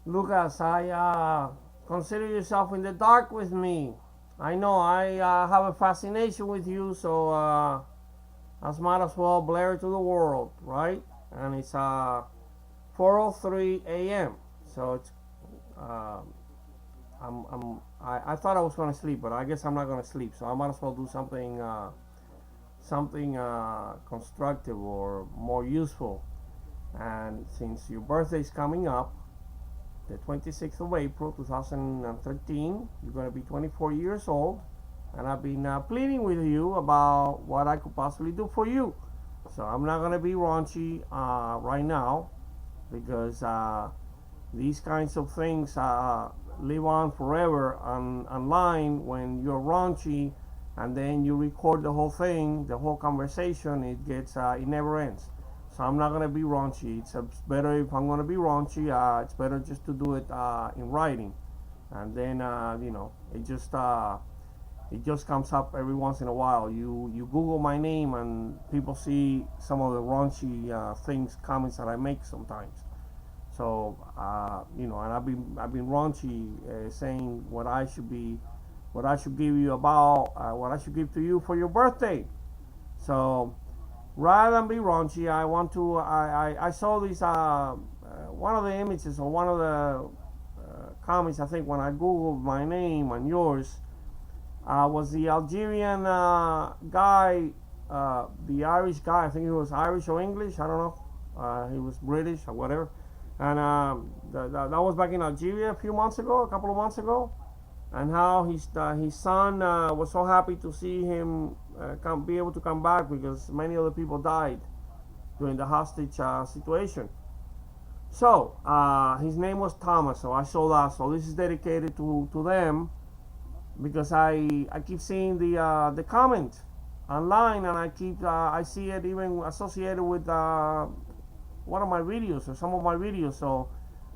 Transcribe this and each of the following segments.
Lucas, I consider yourself in the dark with me. I know I have a fascination with you, so I might as well blare it to the world, right? And it's 4:03 a.m. So it's uh, I thought I was gonna sleep, but I guess I'm not gonna sleep. So I might as well do something constructive or more useful. And since your birthday is coming up, the 26th of April 2013, you're going to be 24 years old, and I've been pleading with you about what I could possibly do for you. So I'm not going to be raunchy right now, because these kinds of things live on forever online. When you're raunchy and then you record the whole thing, the whole conversation, it never ends. So I'm not gonna be raunchy. It's better if I'm gonna be raunchy. It's better just to do it in writing, and then it just comes up every once in a while. You Google my name and people see some of the raunchy comments that I make sometimes. So and I've been raunchy, saying what I should give you about what I should give to you for your birthday. So rather than be raunchy, I saw this one of the images or one of the comments. I think when I googled my name and yours, was the Algerian guy, the Irish guy. I think he was Irish or English. I don't know. He was British or whatever. And that was back in Algeria a couple of months ago, and how his son was so happy to see him be able to come back, because many other people died during the hostage situation. So his name was Thomas. So I saw that. So this is dedicated to them, because I keep seeing the comment online, and I see it even associated with one of my videos or some of my videos. So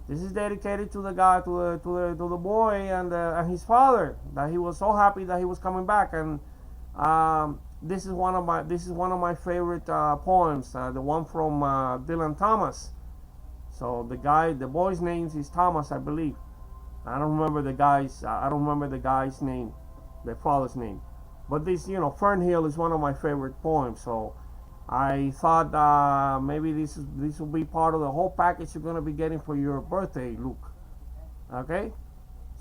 this is dedicated to the guy, to the boy and his father, that he was so happy that he was coming back. And this is one of my favorite poems, the one from Dylan Thomas. So the boy's name is Thomas, I believe. I don't remember the guy's name, the father's name. But this, Fern Hill is one of my favorite poems. So I thought maybe this will be part of the whole package you're going to be getting for your birthday, Luke. Okay,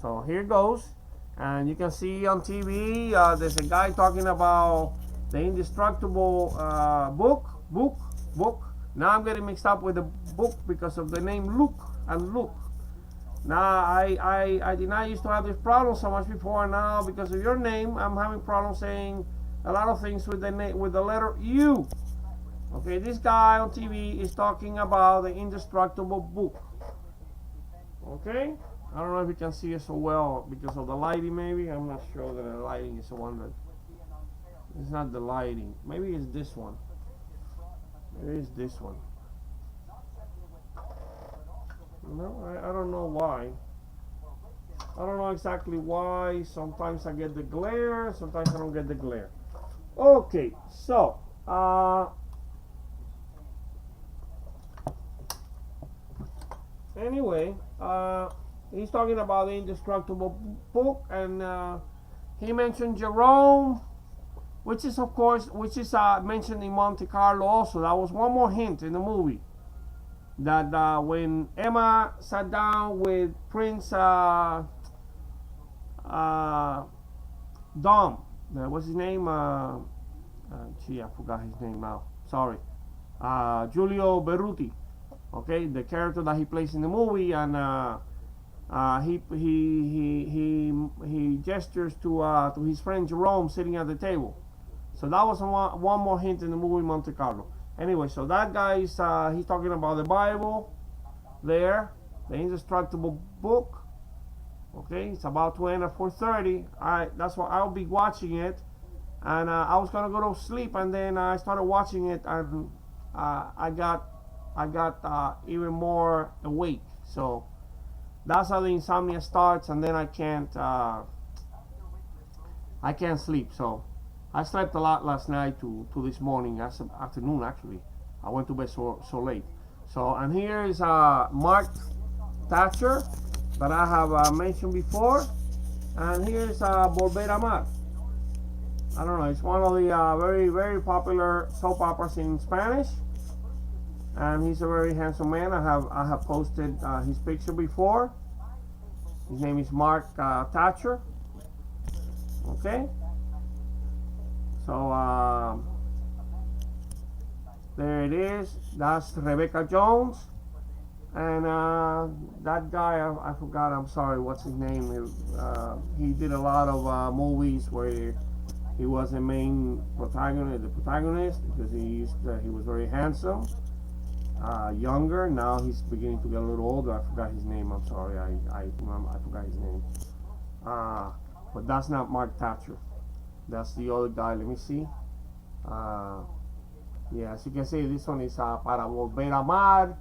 so here goes. And you can see on TV, there's a guy talking about the indestructible book. Now I'm getting mixed up with the book because of the name Luke and Luke. Now I did not used to have this problem so much before. Now because of your name, I'm having problems saying a lot of things with the letter U. Okay, this guy on TV is talking about the indestructible book. Okay, I don't know if you can see it so well because of the lighting. Maybe I'm not sure that the lighting is the one that. It's not the lighting. Maybe it's this one. Maybe it's this one. No, I don't know why. I don't know exactly why. Sometimes I get the glare, sometimes I don't get the glare. Okay, so anyway, he's talking about the indestructible book, and he mentioned Jerome, which is mentioned in Monte Carlo also. That was one more hint in the movie, that when Emma sat down with Prince Dom, what's his name? I forgot his name now. Sorry, Giulio Berruti. Okay, the character that he plays in the movie, and he gestures to his friend Jerome sitting at the table. So that was one more hint in the movie Monte Carlo. Anyway, so that guy is he's talking about the Bible there, the indestructible book. Okay, it's about to end at 4:30. That's why I'll be watching it, and I was gonna go to sleep, and then I started watching it, and I got even more awake. So that's how the insomnia starts, and then I can't sleep. So I slept a lot last night to this morning, afternoon actually. I went to bed so late. So, and here is Mark Thatcher. that I have mentioned before. And here's Volver a Amar. I don't know, it's one of the very, very popular soap operas in Spanish. And he's a very handsome man. I have posted his picture before. His name is Mark Thatcher. Okay. So there it is. That's Rebecca Jones. And that guy, I forgot, I'm sorry, what's his name? He did a lot of movies where he was the main protagonist, because he was very handsome, younger. Now he's beginning to get a little older. I forgot his name. I'm sorry, I forgot his name. But that's not Mark Thatcher. That's the other guy. Let me see. Yeah, as you can see, this one is Para Volver a Amar,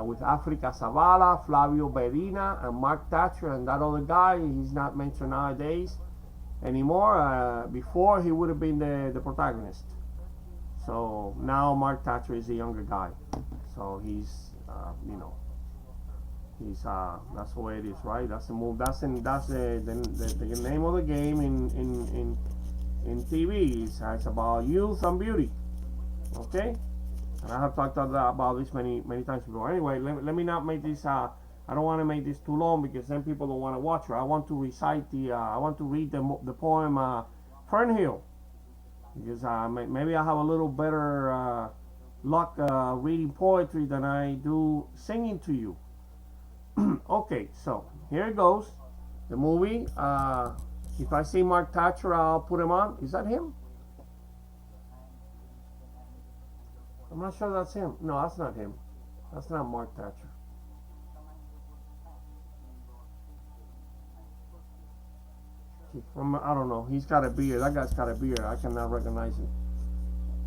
with Africa Zavala, Flavio Bedina, and Mark Thatcher, and that other guy. He's not mentioned nowadays anymore. Before, he would have been the protagonist. So now Mark Thatcher is the younger guy. So he's, you know, he's that's the way it is, right? That's the move. That's the name of the game in TV. It's about youth and beauty. Okay. And I have talked about this many times before. Anyway, let me not make this. I don't want to make this too long, because then people don't want to watch it. I want to recite I want to read the poem Fern Hill, because maybe I have a little better luck reading poetry than I do singing to you. Okay, so here it goes. The movie. If I see Mark Thatcher, I'll put him on. Is that him? I'm not sure that's him. No, that's not him. That's not Mark Thatcher. I don't know. He's got a beard. That guy's got a beard. I cannot recognize him.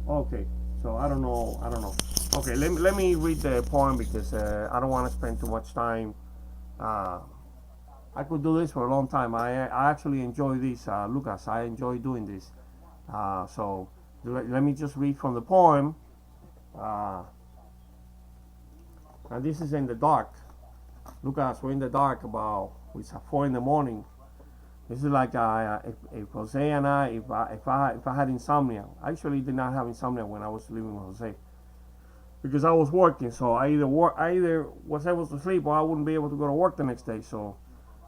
Okay, so I don't know. Okay, let me read the poem, because I don't want to spend too much time. I could do this for a long time. I actually enjoy this, Lucas. I enjoy doing this. So let me just read from the poem. And this is in the dark. Lucas, we're in the dark it's 4 in the morning. This is like if Jose and if I had insomnia. I actually did not have insomnia when I was living with Jose, because I was working. So I either was able to sleep, or I wouldn't be able to go to work the next day. So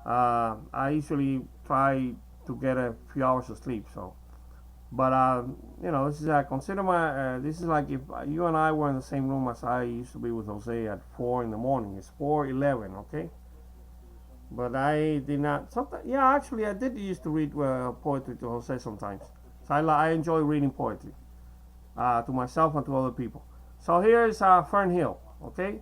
I usually try to get a few hours of sleep. So, but you know, this is this is like if you and I were in the same room as I used to be with Jose at 4 in the morning. It's 4:11, okay? But I did not. Sometimes, yeah, actually, I did used to read poetry to Jose sometimes. So I enjoy reading poetry to myself and to other people. So here is Fern Hill, okay?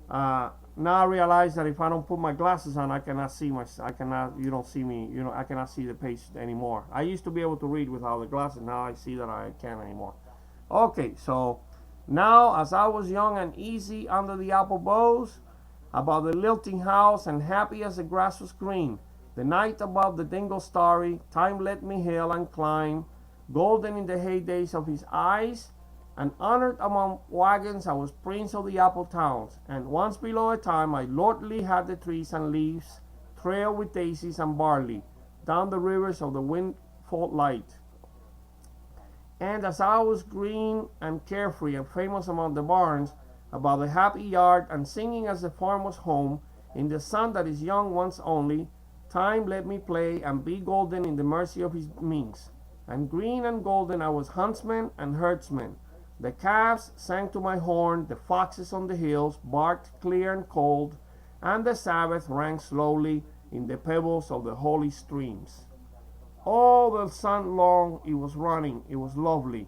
Now I realize that if I don't put my glasses on, I cannot see you don't see me, I cannot see the page anymore. I used to be able to read without the glasses. Now I see that I can't anymore. Okay, so now as I was young and easy under the apple boughs, about the lilting house, and happy as the grass was green, the night above the dingle starry, time let me hail and climb, golden in the heydays of his eyes, and honored among wagons I was prince of the apple towns, and once below a time I lordly had the trees and leaves, trail with daisies and barley, down the rivers of the windfall light. And as I was green and carefree and famous among the barns, about the happy yard, and singing as the farm was home, in the sun that is young once only, time let me play and be golden in the mercy of his means. And green and golden I was huntsman and herdsman. The calves sang to my horn, the foxes on the hills barked clear and cold, and the Sabbath rang slowly in the pebbles of the holy streams. All the sun long it was running, it was lovely.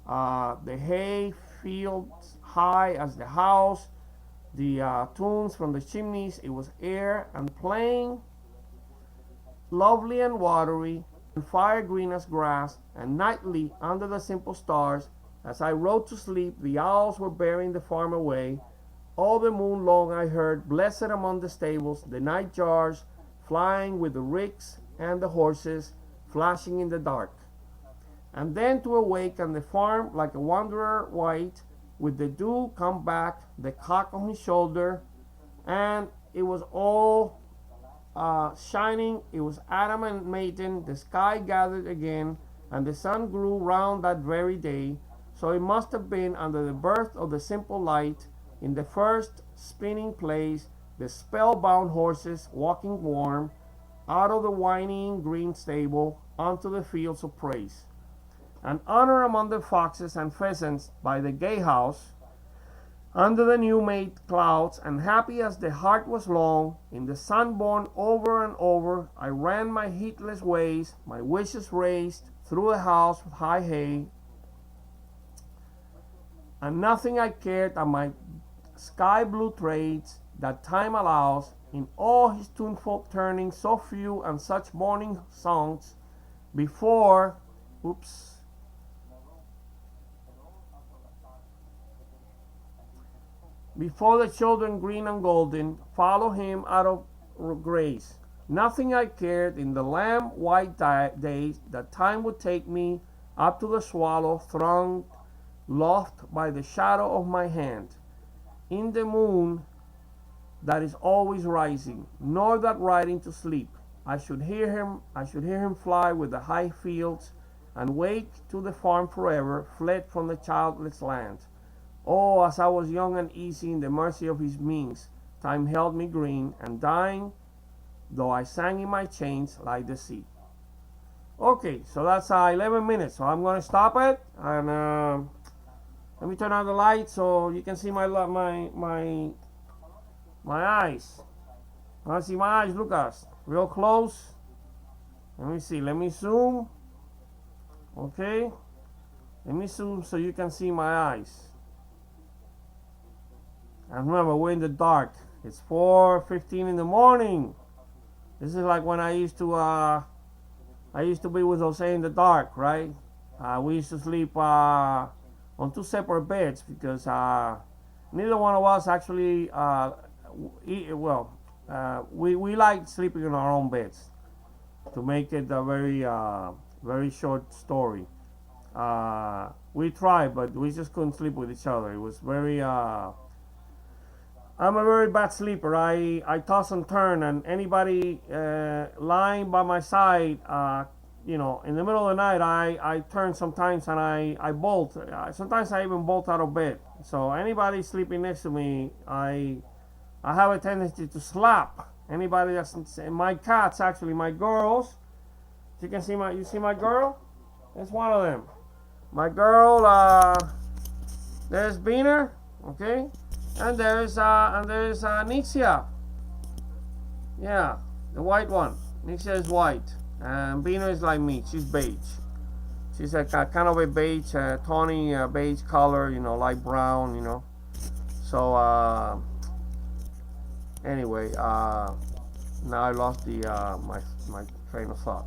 The hay fields high as the house, the tunes from the chimneys, it was air and plain, lovely and watery, and fire green as grass, and nightly under the simple stars, as I rode to sleep, the owls were bearing the farm away. All the moon long I heard, blessed among the stables, the night jars flying with the ricks and the horses flashing in the dark. And then to awake on the farm like a wanderer white, with the dew come back, the cock on his shoulder, and it was all shining. It was Adam and maiden. The sky gathered again, and the sun grew round that very day. So it must have been under the birth of the simple light, in the first spinning place, the spellbound horses walking warm, out of the whinnying green stable, onto the fields of praise. And honor among the foxes and pheasants by the gay house, under the new-made clouds, and happy as the heart was long, in the sun born over and over, I ran my heedless ways, my wishes raised, through the house with high hay, and nothing I cared at my sky-blue trades that time allows, in all his tuneful turning, so few and such morning songs, before, before the children green and golden follow him out of grace. Nothing I cared in the lamb white days that time would take me up to the swallow thronged loft by the shadow of my hand, in the moon that is always rising, nor that riding to sleep. I should hear him fly with the high fields, and wake to the farm forever, fled from the childless land. Oh, as I was young and easy in the mercy of his means, time held me green and dying, though I sang in my chains like the sea. Okay, so that's 11 minutes, so I'm going to stop it, and let me turn on the light so you can see my eyes. I want to see my eyes, Lucas, real close. Let me see, let me zoom. Okay, let me zoom so you can see my eyes. And remember, we're in the dark. It's 4:15 in the morning. This is like when I used to be with Jose in the dark, right? We used to sleep on 2 separate beds because neither one of us actually we like sleeping in our own beds, to make it a very short story. We tried, but we just couldn't sleep with each other. It was very I'm a very bad sleeper. I toss and turn, and anybody lying by my side, in the middle of the night, I turn sometimes, and I bolt. Sometimes I even bolt out of bed. So anybody sleeping next to me, I have a tendency to slap anybody that's my cats. Actually, my girls. You can see you see my girl. That's one of them. My girl. There's Beaner. Okay. And there's Nixia. Yeah, the white one. Nixia is white, and Beaner is like me. She's beige. She's a kind of a beige, tawny beige color, light brown, So anyway, now I lost the my train of thought.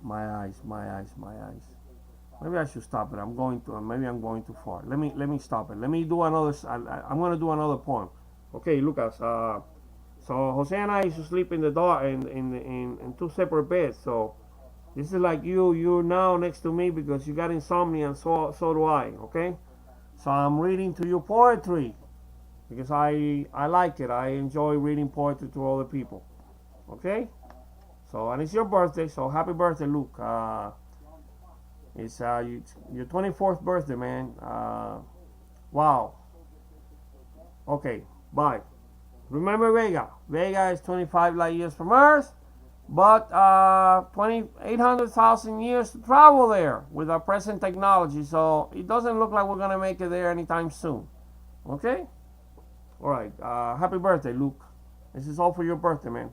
My eyes. Maybe I should stop it. Maybe I'm going too far. Let me stop it. Let me do another. I'm going to do another poem. Okay, Lucas. So Jose and I used to sleep in the dark in 2 separate beds. So this is like you're now next to me because you got insomnia, and so do I. Okay. So I'm reading to you poetry because I like it. I enjoy reading poetry to other people. Okay. So, and it's your birthday. So happy birthday, Luke. It's your 24th birthday, man. Wow. Okay, bye. Remember Vega. Vega is 25 light years from Earth, but 800,000 years to travel there with our present technology. So it doesn't look like we're gonna make it there anytime soon. Okay. All right. Happy birthday, Luke. This is all for your birthday, man.